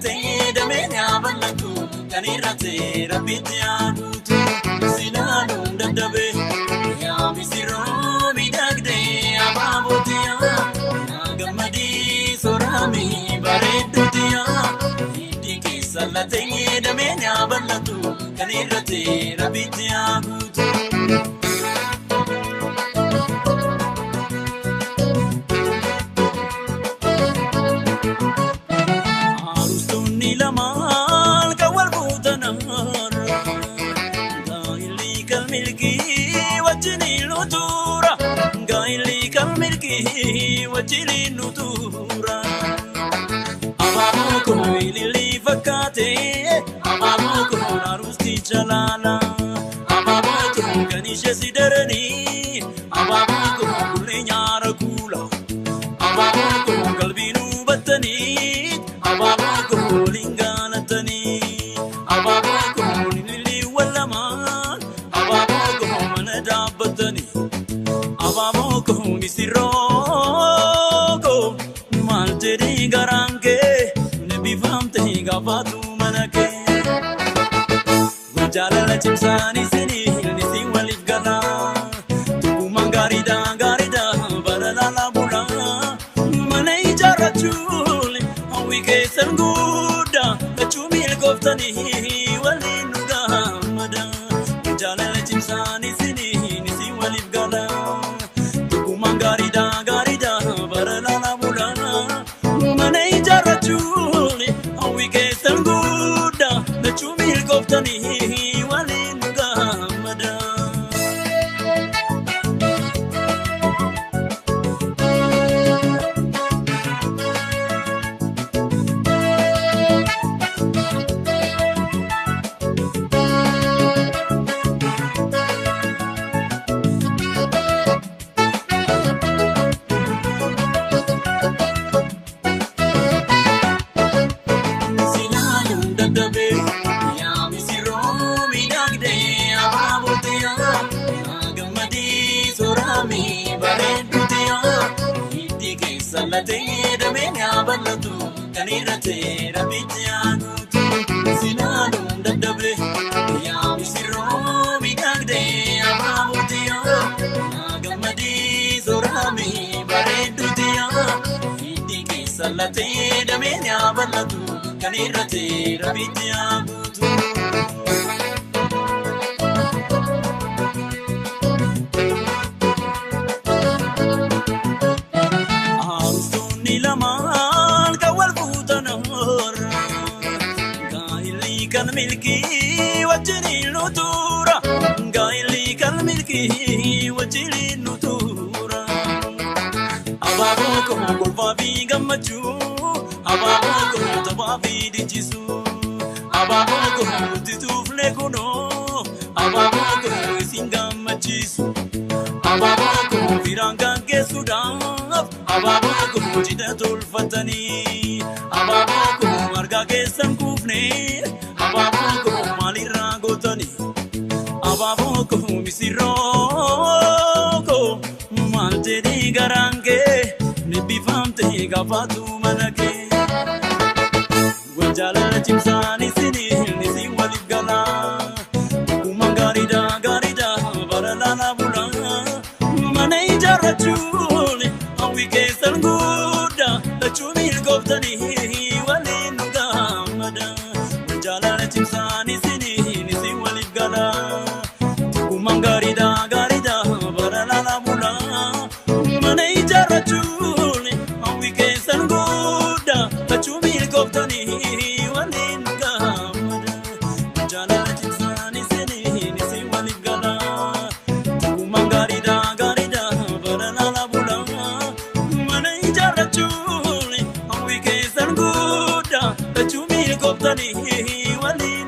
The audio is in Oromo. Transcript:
salate damenya balatu kanirate rabbiya gutu sinanu dandabe ya misiro midagde ababotiya nagamadi sorami baredutiya idiki salate damenya balatu kanirate rabbiya gutu wajili nutura amamoko ilili fakate amamoko narusti chalala amamoko kanishe sidarani amamoko kulenyara kula amamoko kalbinu batani amamoko linganatani amamoko ilili walama amamoko manadabatani amamoko misiro Malteri garange nebi famte gafatu manake Gujala la chimsani sini nisi walif gala Tuku mangarida garida barala la bula Manai jara chuli awike sanguda Kachumil koftani walinuga mada Gujala la chimsani sini nisi walif gala Tuku mangarida garida barala la bula Manai jara chuli awike sanguda Kachumil koftani walinuga mada Salate damenya balatu kanirate rabbiya gutu sinadu dandabe ya misiro midagde amawtiya nagamadi sorami baredutiya idiki salate damenya balatu kanirate rabbiya gutu milki wajili nutura gaili kal milki wajili nutura ababoko golfabi gamachu ababoko tababi dijisu ababoko titufle kono ababoko singamachisu ababoko viranga kesudan ababoko jidatul fatani ababoko marga kesankufne Ababoko malira gotani Ababoko misiroko Malteri garange Nebi famte gafatu manake Wajala chimsani sini nisi walif gala Kumangarida garida barala la bula Manai jara chuli awike sanguda Lachumil koftani walinuga mada Jala chimsani sini nisi walif gala Kumangarida garida barala la bula Manai jara chuli awike sanguda Kachumil koftani walinuga mada Jala chimsani sini nisi walif gala Kumangarida garida barala la bula Manai jara chuli awike sanguda Kachumil koftani walin